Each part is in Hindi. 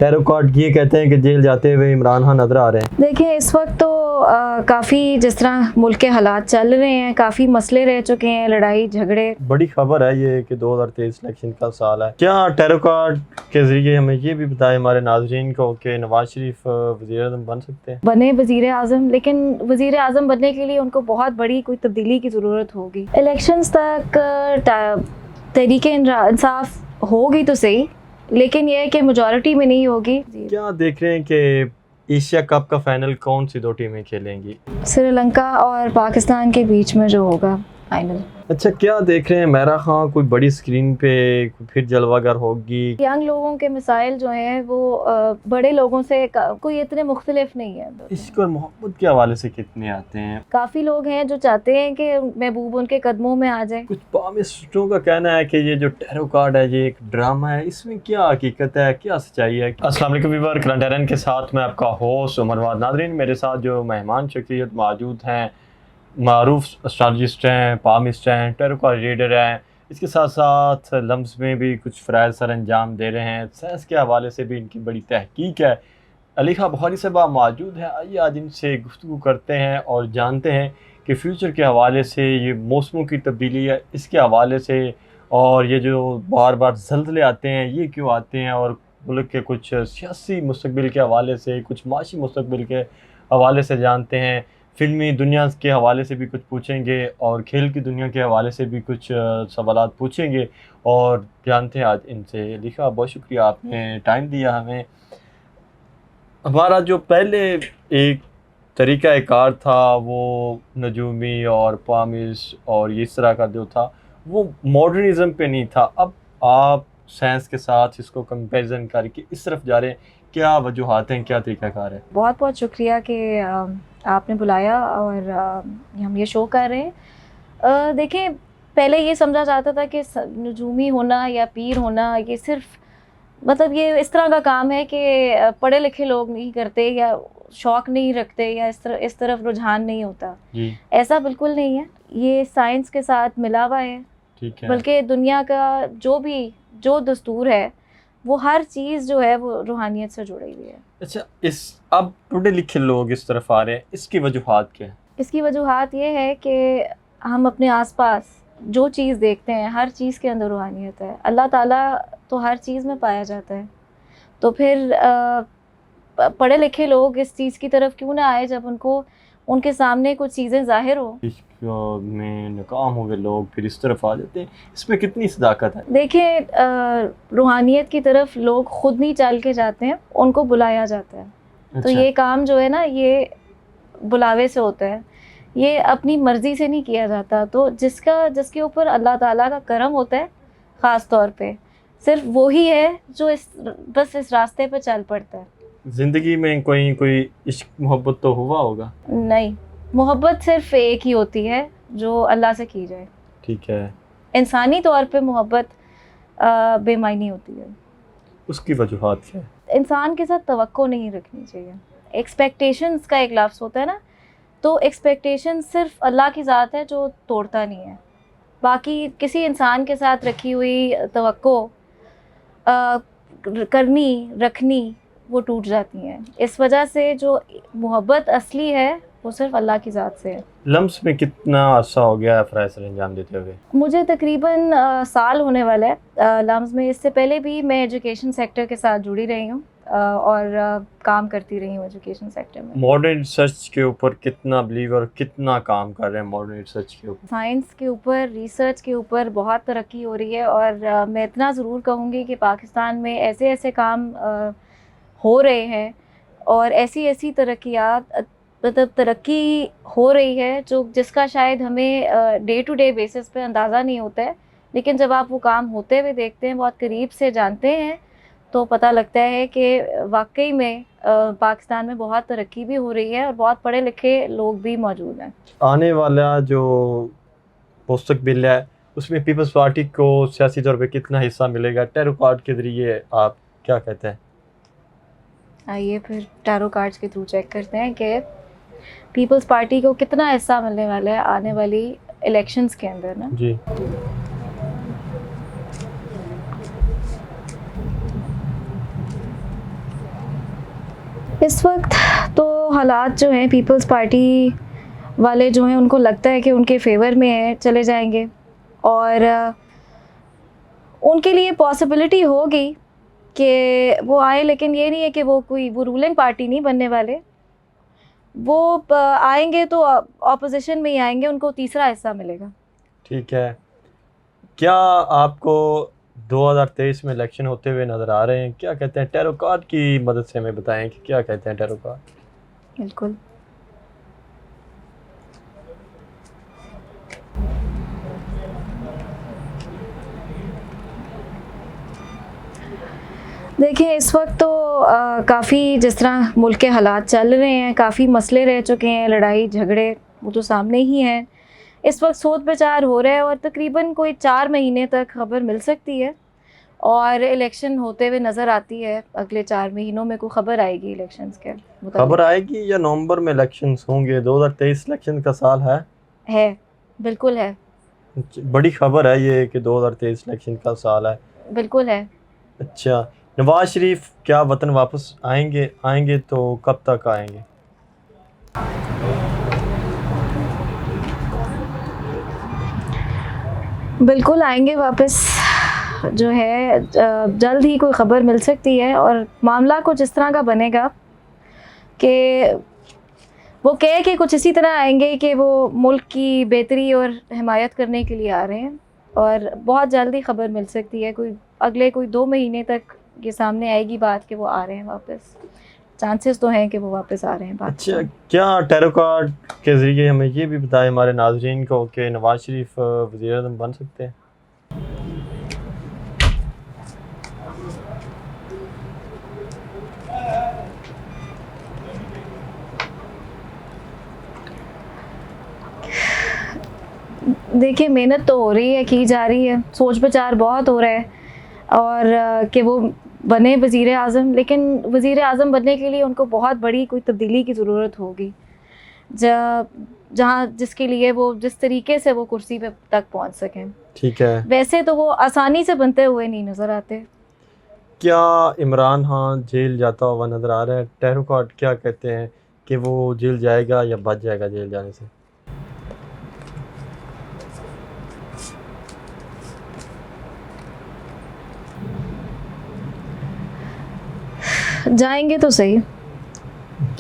टैरो कार्ड ये कहते हैं कि जेल जाते हुए इमरान खान नजर आ रहे हैं। देखिए इस वक्त तो काफ़ी जिस तरह मुल्क के हालात चल रहे हैं, काफ़ी मसले रह चुके हैं, लड़ाई झगड़े। बड़ी खबर है ये कि 2023 इलेक्शन का साल है। क्या टैरो कार्ड के जरिए हमें ये भी बताएं हमारे नाजरीन को कि नवाज शरीफ वज़ीर आज़म बन सकते हैं? बने वज़ीर आज़म, लेकिन वज़ीर आज़म बनने के लिए उनको बहुत बड़ी कोई तब्दीली की ज़रूरत होगी। इलेक्शंस तक तहरीक इंसाफ होगी तो सही, लेकिन यह है कि मेजॉरिटी में नहीं होगी। क्या देख रहे हैं कि एशिया कप का फाइनल कौन सी दो टीमें खेलेंगी? श्रीलंका और पाकिस्तान के बीच में जो होगा फाइनल। अच्छा, क्या देख रहे हैं मेरा खां कोई बड़ी स्क्रीन पे फिर जलवागर होगी? यंग लोगों के मिसाइल जो हैं वो बड़े लोगों से कोई इतने मुख्तलिफ नहीं है। इश्क और मोहब्बत के हवाले से कितने आते हैं? काफ़ी लोग हैं जो चाहते हैं कि महबूब उनके कदमों में आ जाए। कुछ पामिस्टों का कहना है कि ये जो टैरो कार्ड है ये एक ड्रामा है, इसमें क्या हकीकत है, क्या सच्चाई है? अस्सलाम वालेकुम व्यूअर, करंट अफेयर के साथ मैं आपका होस्ट उमर वाद। नाज़रीन, मेरे साथ जो मेहमान शख्सियत मौजूद हैं, मारूफ स्ट्रैटेजिस्ट हैं, पामिस्ट हैं, टैरो कार्ड रीडर हैं, इसके साथ साथ लम्स में भी कुछ फ़राइज़ सर अंजाम दे रहे हैं, साइंस के हवाले से भी इनकी बड़ी तहकीक है। अलीखा बुखारी साहबा मौजूद है। आइए आज इनसे गुफ्तगू करते हैं और जानते हैं कि फ़्यूचर के हवाले से, ये मौसमों की तब्दीली है इसके हवाले से, और ये जो बार बार ज़ल्ज़ले आते हैं ये क्यों आते हैं, और मुल्क के कुछ सियासी मुस्तक़बिल के हवाले से, कुछ माशी मुस्तक़बिल के हवाले से जानते हैं। फ़िल्मी दुनिया के हवाले से भी कुछ पूछेंगे और खेल की दुनिया के हवाले से भी कुछ सवालात पूछेंगे और जानते हैं आज इनसे। अलीखा, बहुत शुक्रिया आपने टाइम दिया हमें। हमारा जो पहले एक तरीक़ा कार था वो नजूमी और पामिस और इस तरह का जो था वो मॉडर्निज़म पे नहीं था। अब आप साइंस के साथ इसको कंपैरिजन करके इस तरफ जा रहे हैं, क्या वजूहात हैं, क्या तरीक़ा कार है? बहुत बहुत शुक्रिया कि आपने बुलाया और हम ये शो कर रहे हैं। देखें, पहले ये समझा जाता था कि नजूमी होना या पीर होना ये सिर्फ मतलब ये इस तरह का काम है कि पढ़े लिखे लोग नहीं करते या शौक़ नहीं रखते या इस तरफ रुझान नहीं होता जी। ऐसा बिल्कुल नहीं है। ये साइंस के साथ मिला हुआ है। ठीक है। बल्कि दुनिया का जो दस्तूर है वो हर चीज़ जो है वो रूहानियत से जुड़ी हुई है। अच्छा, इस अब पढ़े लिखे लोग इस तरफ आ रहे हैं, इसकी वजूहात क्या है? इसकी वजूहात ये है कि हम अपने आसपास जो चीज़ देखते हैं हर चीज़ के अंदर रूहानियत है। अल्लाह ताला तो हर चीज़ में पाया जाता है, तो फिर पढ़े लिखे लोग इस चीज़ की तरफ क्यों ना आए जब उनके सामने कुछ चीज़ें ज़ाहिर हो। इश्क में नाकाम हो गए लोग फिर इस तरफ आ जाते हैं, इसमें कितनी सदाकत है? देखिए, रूहानियत की तरफ लोग खुद नहीं चल के जाते हैं, उनको बुलाया जाता है। अच्छा। तो ये काम जो है ना ये बुलावे से होता है, ये अपनी मर्ज़ी से नहीं किया जाता। तो जिसके ऊपर अल्लाह ताला का करम होता है ख़ास तौर पे, सिर्फ वो ही है जो बस इस रास्ते पे चल पड़ता है। ज़िंदगी में कोई इश्क मोहब्बत तो हुआ होगा? नहीं, मोहब्बत सिर्फ एक ही होती है जो अल्लाह से की जाए। ठीक है। इंसानी तौर पे मोहब्बत बेमायनी होती है। उसकी वजूहात क्या है? इंसान के साथ तवक्को नहीं रखनी चाहिए। एक्सपेक्टेशंस का एक लफ्ज़ होता है ना, तो एक्सपेक्टेशन सिर्फ अल्लाह की ज़ात है जो तोड़ता नहीं है। बाकी किसी इंसान के साथ रखी हुई तवक्को रखनी वो टूट जाती हैं। इस वजह से जो मोहब्बत असली है वो सिर्फ अल्लाह की ज़ात से है। लम्स में कितना अर्सा हो गया है फ़राइज़ सर अंजाम देते हुए? मुझे तकरीबन साल होने वाला है लम्स में। इससे पहले भी मैं एजुकेशन सेक्टर के साथ जुड़ी रही हूँ और काम करती रही हूँ एजुकेशन सेक्टर में। मॉडर्न रिसर्च के ऊपर कितना बिलीव और कितना काम कर रहे हैं मॉडर्न रिसर्च के ऊपर? साइंस के ऊपर, रिसर्च के ऊपर बहुत तरक्की हो रही है और मैं इतना ज़रूर कहूँगी कि पाकिस्तान में ऐसे ऐसे काम हो रहे हैं और ऐसी तरक्कियात मतलब तरक्की हो रही है जिसका शायद हमें डे टू डे बेसिस पे अंदाज़ा नहीं होता है, लेकिन जब आप वो काम होते हुए देखते हैं, बहुत करीब से जानते हैं, तो पता लगता है कि वाकई में पाकिस्तान में बहुत तरक्की भी हो रही है और बहुत पढ़े लिखे लोग भी मौजूद हैं। आने वाला जो मुस्तक़बिल है उसमें पीपल्स पार्टी को सियासी तौर पे कितना हिस्सा मिलेगा? टैरो कार्ड के ज़रिए आप क्या कहते हैं? आइए फिर टैरो कार्ड्स के थ्रू चेक करते हैं कि पीपल्स पार्टी को कितना हिस्सा मिलने वाला है आने वाली इलेक्शंस के अंदर ना। जी। इस वक्त तो हालात जो हैं, पीपल्स पार्टी वाले जो हैं उनको लगता है कि उनके फेवर में है, चले जाएंगे। और उनके लिए पॉसिबिलिटी होगी कि वो आए, लेकिन ये नहीं है कि वो रूलिंग पार्टी नहीं बनने वाले। वो आएंगे तो ऑपोजिशन में ही आएंगे, उनको तीसरा हिस्सा मिलेगा। ठीक है, क्या आपको 2023 में इलेक्शन होते हुए नज़र आ रहे हैं? क्या कहते हैं टैरो कार्ड की मदद से हमें बताएं कि क्या कहते हैं टैरो कार्ड। बिल्कुल। देखिए, इस वक्त तो काफ़ी जिस तरह मुल्क के हालात चल रहे हैं, काफ़ी मसले रह चुके हैं, लड़ाई झगड़े वो तो सामने ही हैं। इस वक्त सोच विचार हो रहा है और तकरीबन कोई 4 महीने तक खबर मिल सकती है और इलेक्शन होते हुए नज़र आती है। अगले 4 महीनों में कोई खबर आएगी इलेक्शंस के मुताबिक। खबर आएगी या नवंबर में इलेक्शंस होंगे? 2023 इलेक्शन का साल है, बिल्कुल है। बड़ी खबर है ये कि 2023 इलेक्शन का साल है। बिल्कुल है। अच्छा, नवाज शरीफ क्या वतन वापस आएंगे तो कब तक आएंगे? बिल्कुल आएंगे वापस, जो है जल्द ही कोई ख़बर मिल सकती है। और मामला कुछ इस तरह का बनेगा कि वो कहे कि कुछ इसी तरह आएंगे कि वो मुल्क की बेहतरी और हिमायत करने के लिए आ रहे हैं, और बहुत जल्दी ख़बर मिल सकती है। अगले 2 महीने तक ये सामने आएगी बात कि वो आ रहे हैं वापस। चांसेस तो हैं कि वो वापस आ रहे हैं। अच्छा, क्या टैरो कार्ड के ज़रिए हमें ये भी बताएं हमारे नाज़रीन को कि नवाज शरीफ वज़ीर-ए-आज़म बन सकते हैं? देखिए, मेहनत तो हो रही है, की जा रही है, सोच विचार बहुत हो रहा है और कि वो बने वज़ीर आज़म। लेकिन वज़ीर आज़म बनने के लिए उनको बहुत बड़ी कोई तब्दीली की ज़रूरत होगी, जहाँ जिसके लिए वो जिस तरीके से वो कुर्सी पे तक पहुँच सकें। ठीक है, वैसे तो वो आसानी से बनते हुए नहीं नज़र आते। क्या इमरान खान जेल जाता हुआ नज़र आ रहा है? टैरो कार्ड क्या कहते हैं कि वो जेल जाएगा या बच जाएगा जेल जाने से? जाएंगे तो सही।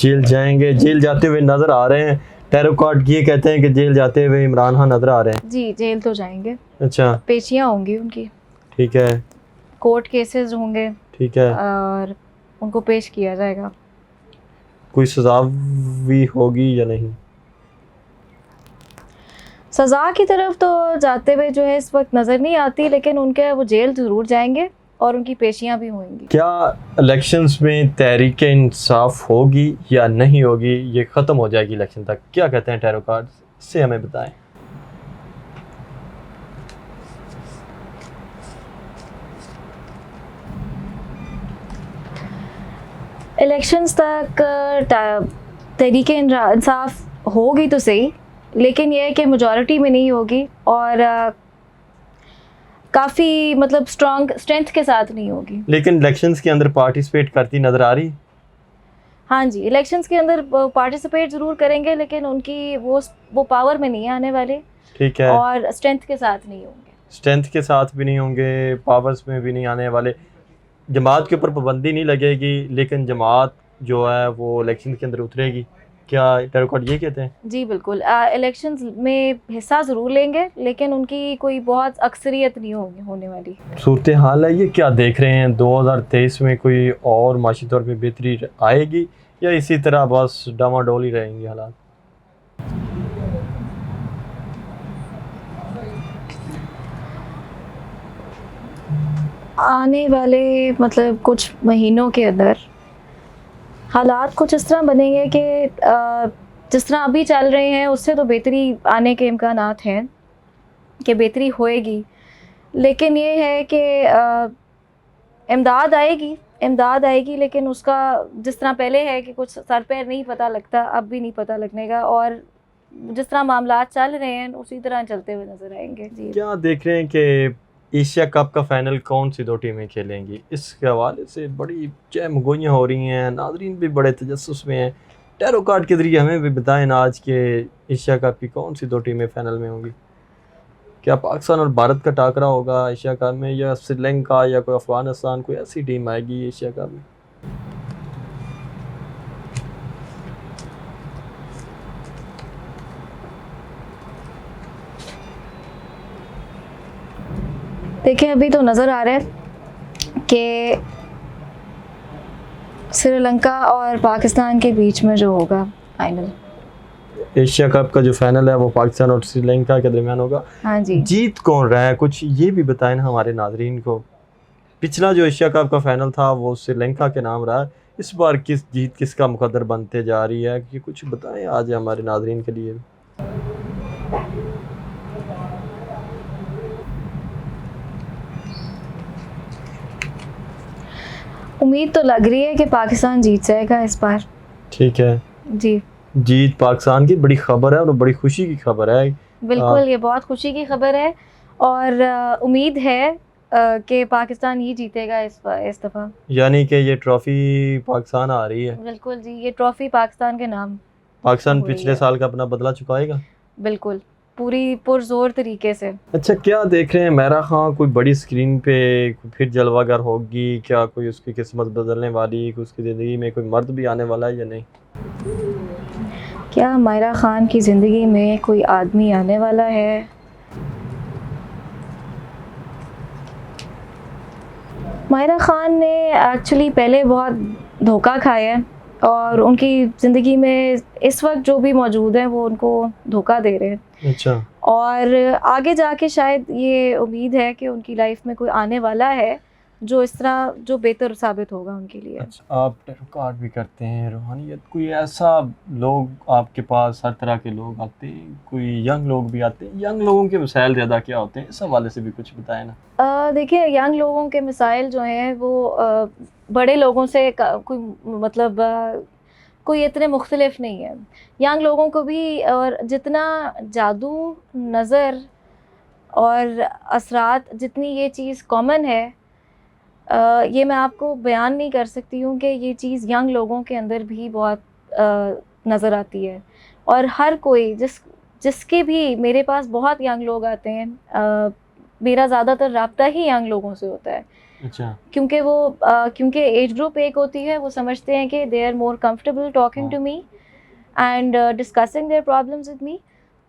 जेल जाएंगे, जेल जाते हुए नज़र आ रहे हैं। टैरो कार्ड ये कहते हैं कि जेल जाते हुए इमरान खान नज़र आ रहे हैं। जी, जेल तो जाएंगे। अच्छा, पेशियाँ होंगी उनकी, ठीक है, कोर्ट केसेस होंगे, ठीक है। और उनको पेश किया जाएगा। कोई सज़ा भी होगी या नहीं? सज़ा की तरफ तो जाते हुए जो है इस वक्त नज़र नहीं आती, लेकिन उनके वो जेल ज़रूर जाएंगे और उनकी पेशियाँ भी होंगी। क्या इलेक्शंस में तहरीक इंसाफ होगी या नहीं होगी? ये ख़त्म हो जाएगी इलेक्शन तक? क्या कहते हैं टैरो कार्ड, इससे हमें बताएं। इलेक्शंस तक तहरीक इंसाफ होगी तो सही, लेकिन यह है कि मेजॉरिटी में नहीं होगी और काफ़ी मतलब स्ट्रेंथ के साथ नहीं होगी। लेकिन इलेक्शंस के अंदर पार्टिसिपेट करती नज़र आ रही? हाँ जी, इलेक्शंस के अंदर पार्टिसिपेट ज़रूर करेंगे, लेकिन उनकी वो पावर में नहीं आने वाले। ठीक है, और स्ट्रेंथ के साथ नहीं होंगे। स्ट्रेंथ के साथ भी नहीं होंगे, पावर्स में भी नहीं आने वाले। जमात के ऊपर पाबंदी नहीं लगेगी, लेकिन जमात जो है वो इलेक्शन के अंदर उतरेगी। क्या टैरो कार्ड ये कहते हैं? जी बिल्कुल, इलेक्शंस में हिस्सा ज़रूर लेंगे, लेकिन उनकी कोई बहुत अक्सरियत नहीं होने वाली। सूरत हाल है ये, क्या देख रहे हैं 2023 में कोई और माशी तौर पे बेहतरी आएगी या इसी तरह बस डामाडोल ही रहेंगे हालात? आने वाले मतलब कुछ महीनों के अंदर हालात कुछ इस तरह बनेंगे कि जिस तरह अभी चल रहे हैं उससे तो बेहतरी आने के इम्कानात हैं कि बेहतरी होएगी। लेकिन ये है कि इमदाद आएगी, लेकिन उसका जिस तरह पहले है कि कुछ सर पैर नहीं पता लगता, अब भी नहीं पता लगने का, और जिस तरह मामलात चल रहे हैं उसी तरह चलते हुए नजर आएंगे। जी, क्या देख रहे हैं कि एशिया कप का फाइनल कौन सी दो टीमें खेलेंगी, इसके हवाले से बड़ी चहमगोइयाँ हो रही हैं, नाजरीन भी बड़े तजस्सुस में हैं। टैरो कार्ड के ज़रिए हमें भी बताएं ना आज के एशिया कप की कौन सी दो टीमें फाइनल में होंगी। क्या पाकिस्तान और भारत का टाकरा होगा एशिया कप में, या श्रीलंका या कोई अफगानिस्तान, कोई ऐसी टीम आएगी एशिया कप में? देखिए, अभी तो नज़र आ रहा है कि श्रीलंका और पाकिस्तान के बीच में जो होगा फाइनल, एशिया कप का जो फाइनल है वो पाकिस्तान और श्रीलंका के दरमियान होगा। हाँ जी। जीत कौन रहा है, कुछ ये भी बताएं ना हमारे नाजरीन को। पिछला जो एशिया कप का फाइनल था वो श्रीलंका के नाम रहा, इस बार किस जीत किसका मुकद्दर बनते जा रही है, कि कुछ बताएं आज हमारे नाजरीन के लिए। उम्मीद तो लग रही है कि पाकिस्तान जीत जाएगा इस बार। ठीक है जी, जीत पाकिस्तान की बड़ी खबर है और बड़ी खुशी की खबर है। बिल्कुल, ये बहुत खुशी की खबर है और उम्मीद है कि पाकिस्तान ही जीतेगा इस दफ़ा। यानी कि ये ट्रॉफी पाकिस्तान आ रही है। बिल्कुल जी, ये ट्रॉफी पाकिस्तान के नाम पाकिस्तान हो रही पिछले है। साल का अपना बदला चुकाएगा। बिल्कुल, पूरी पुरजोर तरीके से। अच्छा, क्या देख रहे हैं मेरा खां, कोई बड़ी स्क्रीन पे फिर जलवागर होगी क्या, कोई उसकी किस्मत बदलने वाली, कोई उसकी ज़िंदगी में कोई मर्द भी आने वाला है या नहीं? क्या मायरा खान की ज़िंदगी में कोई आदमी आने वाला है? मायरा खान ने एक्चुअली पहले बहुत धोखा खाया है और उनकी ज़िंदगी में इस वक्त जो भी मौजूद हैं वो उनको धोखा दे रहे हैं। अच्छा, और आगे जाके शायद ये उम्मीद है कि उनकी लाइफ में कोई आने वाला है जो इस तरह जो बेहतर साबित होगा उनके लिए। अच्छा, आप टैरो कार्ड भी करते हैं, रूहानियत, कोई ऐसा लोग आपके पास हर तरह के लोग आते हैं, कोई यंग लोग भी आते हैं, यंग लोगों के मसाइल ज़्यादा क्या होते हैं, इस हवाले से भी कुछ बताएं ना। देखिए, यंग लोगों के मसाइल जो हैं वो बड़े लोगों से कोई मतलब कोई इतने मुख्तलिफ नहीं है। यंग लोगों को भी और जितना जादू, नज़र और असरात, जितनी ये चीज़ कॉमन है, ये मैं आपको बयान नहीं कर सकती हूँ कि ये चीज़ यंग लोगों के अंदर भी बहुत नज़र आती है। और हर कोई जिसके भी मेरे पास बहुत यंग लोग आते हैं, मेरा ज़्यादातर राब्ता ही यंग लोगों से होता है। अच्छा, क्योंकि एज ग्रुप एक होती है, वो समझते हैं कि they are more comfortable talking to me and discussing their problems with me.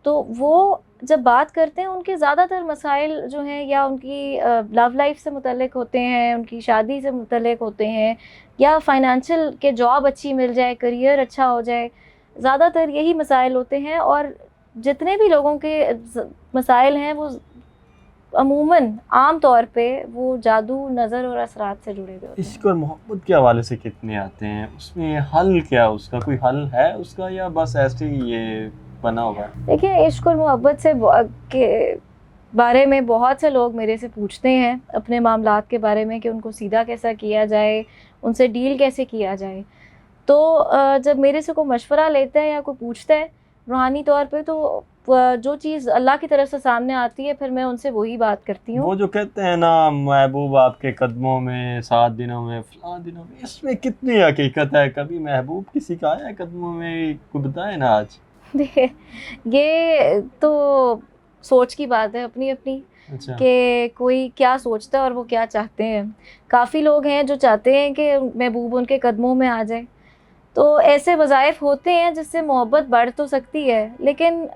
तो वो जब बात करते हैं, उनके ज़्यादातर मसाइल जो हैं या उनकी लव लाइफ से मुतल्लिक होते हैं, उनकी शादी से मुतल्लिक होते हैं, या फाइनेंशियल के जॉब अच्छी मिल जाए, करियर अच्छा हो जाए, ज़्यादातर यही मसाइल होते हैं। और जितने भी लोगों के मसाइल हैं वो अमूमन आम तौर पे वो जादू, नज़र और असरात से जुड़े हुए होते हैं। इश्क और मोहब्बत के हवाले से कितने आते हैं, उसमें हल क्या, उसका कोई हल है उसका, या बस ऐसे ही ये बना हुआ है? देखिए, इश्क और मोहब्बत के बारे में बहुत से लोग मेरे से पूछते हैं अपने मामलात के बारे में कि उनको सीधा कैसा किया जाए, उनसे डील कैसे किया जाए। तो जब मेरे से कोई मशवरा लेता है या कोई पूछता है रूहानी तौर पे, तो जो चीज़ अल्लाह की तरफ से सामने आती है फिर मैं उनसे वही बात करती हूँ। वो जो कहते हैं ना, महबूब आपके कदमों में 7 दिनों में फलां दिनों में, इसमें कितनी हकीकत है? कभी महबूब किसी का आया है कदमों में, कोई बताए ना आज। देखिए, ये तो सोच की बात है अपनी अपनी, अच्छा, कि कोई क्या सोचता है और वो क्या चाहते हैं। काफ़ी लोग हैं जो चाहते हैं कि महबूब उनके कदमों में आ जाए, तो ऐसे वज़ाइफ होते हैं जिससे मोहब्बत बढ़ तो सकती है, लेकिन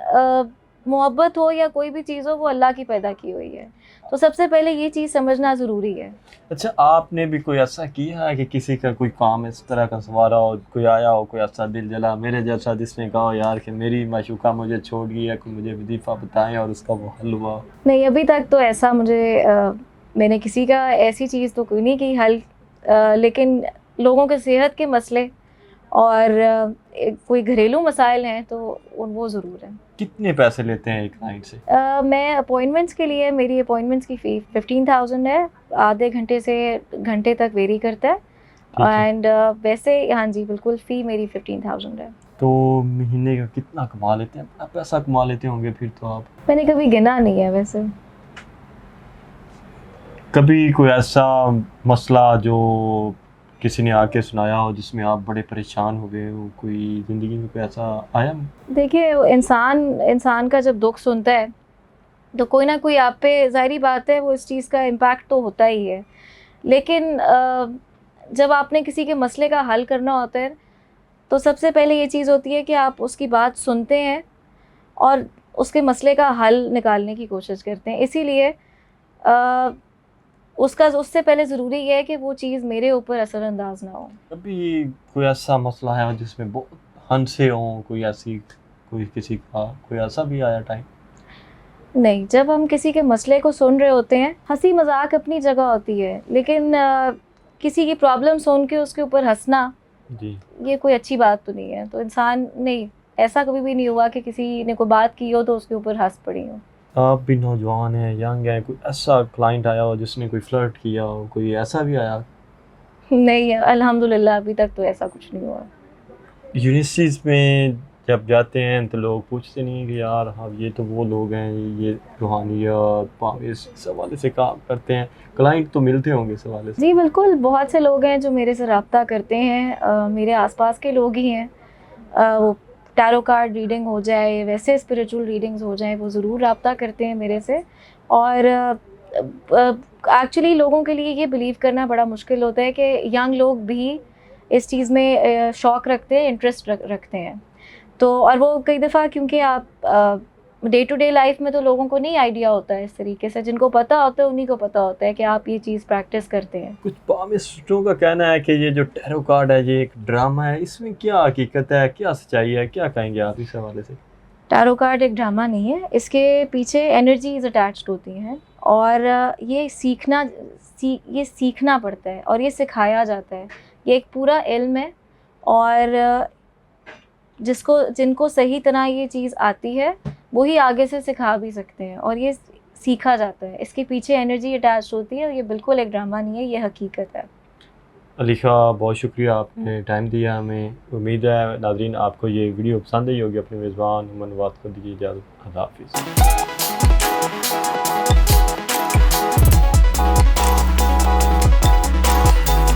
मोहब्बत हो या कोई भी चीज़ हो, वो अल्लाह की पैदा की हुई है। तो सबसे पहले ये चीज़ समझना ज़रूरी है। अच्छा, आपने भी कोई ऐसा किया है कि किसी का कोई काम इस तरह का सवारा हो, कोई आया हो, कोई ऐसा दिल जला मेरे जैसा, जिसने कहा यार कि मेरी माशूका मुझे छोड़ गई है, कोई मुझे वजीफ़ा बताएं और उसका वो हल हुआ? नहीं, अभी तक तो ऐसा मैंने किसी का ऐसी चीज़ तो कोई नहीं की हल, लेकिन लोगों के सेहत के मसले और कोई घरेलू मसाइल हैं तो वो ज़रूर है। कितने पैसे लेते हैं एक क्लाइंट से? मैं अपॉइंटमेंट्स के लिए, मेरी अपॉइंटमेंट्स की फ़ी 15,000 है, आधे घंटे से घंटे तक वेरी करता है। एंड वैसे हाँ जी, बिल्कुल, फ़ी मेरी 15,000 है। तो महीने का कितना कमा लेते हैं? बड़ा पैसा कमा लेते होंगे फिर तो आप। मैंने कभी गिना नहीं है वैसे। कभी कोई ऐसा मसला जो किसी ने आके सुनाया हो जिसमें आप बड़े परेशान हो गए हो, कोई ज़िंदगी में कोई ऐसा आया? देखिए, इंसान का जब दुख सुनता है तो कोई ना कोई आप पे, ज़ाहिर बात है, वो इस चीज़ का इम्पैक्ट तो होता ही है। लेकिन जब आपने किसी के मसले का हल करना होता है तो सबसे पहले ये चीज़ होती है कि आप उसकी बात सुनते हैं और उसके मसले का हल निकालने की कोशिश करते हैं। इसीलिए उससे पहले ज़रूरी ये है कि वो चीज़ मेरे ऊपर असरअंदाज ना हो। कभी कोई ऐसा मसला है जिसमें बहुत हँसे हों, कोई किसी का कोई ऐसा भी आया टाइम? नहीं, जब हम किसी के मसले को सुन रहे होते हैं, हँसी मज़ाक अपनी जगह होती है, लेकिन किसी की प्रॉब्लम सुन के उसके ऊपर हँसना, जी। ये कोई अच्छी बात तो नहीं है। तो इंसान नहीं, ऐसा कभी भी नहीं हुआ कि किसी ने कोई बात की हो तो उसके ऊपर हँस पड़ी हो। आप भी नौजवान हैं, यंग हैं, कोई ऐसा क्लाइंट आया हो जिसने कोई फ्लर्ट किया हो, कोई ऐसा भी आया? नहीं, अल्हम्दुलिल्लाह अभी तक तो ऐसा कुछ नहीं हुआ। यूनिवर्सिटीज़ में जब जाते हैं तो लोग पूछते नहीं हैं कि यार हाँ ये तो वो लोग हैं, ये रूहानियत पाविस इस हवाले से काम करते हैं, क्लाइंट तो मिलते होंगे इस हवाले से? जी बिल्कुल, बहुत से लोग हैं जो मेरे से रब्ता करते हैं, मेरे आसपास के लोग ही हैं। वो टैरो कार्ड रीडिंग हो जाए, वैसे स्पिरिचुअल रीडिंग्स हो जाएँ, वो ज़रूर रब्ता करते हैं मेरे से। और एक्चुअली लोगों के लिए ये बिलीव करना बड़ा मुश्किल होता है कि यंग लोग भी इस चीज़ में शौक़ रखते हैं, इंटरेस्ट रखते हैं। तो और वो कई दफ़ा, क्योंकि आप डे टू डे लाइफ में तो लोगों को नहीं आइडिया होता है इस तरीके से, जिनको पता होता है उन्हीं को पता होता है कि आप ये चीज़ प्रैक्टिस करते हैं। कुछ पामिस्टों का कहना है कि ये जो टैरो कार्ड है ये एक ड्रामा है, इसमें क्या हकीकत है, क्या सच्चाई है, क्या कहेंगे आप इस हवाले से? टैरो कार्ड एक ड्रामा नहीं है, इसके पीछे एनर्जीज़ अटैच्ड होती हैं और ये सीखना पड़ता है और ये सिखाया जाता है। ये एक पूरा इल्म है और जिनको सही तरह ये चीज़ आती है वो ही आगे से सिखा भी सकते हैं और ये सीखा जाता है। इसके पीछे एनर्जी अटैच्ड होती है और ये बिल्कुल एक ड्रामा नहीं है, ये हकीकत है। अलीशा, बहुत शुक्रिया आपने टाइम दिया हमें। उम्मीद है नाज़रीन आपको ये वीडियो पसंद आई होगी। अपने मेज़बान उमर नवाज़ को दीजिए इजाज़त। अल्लाह हाफ़िज़।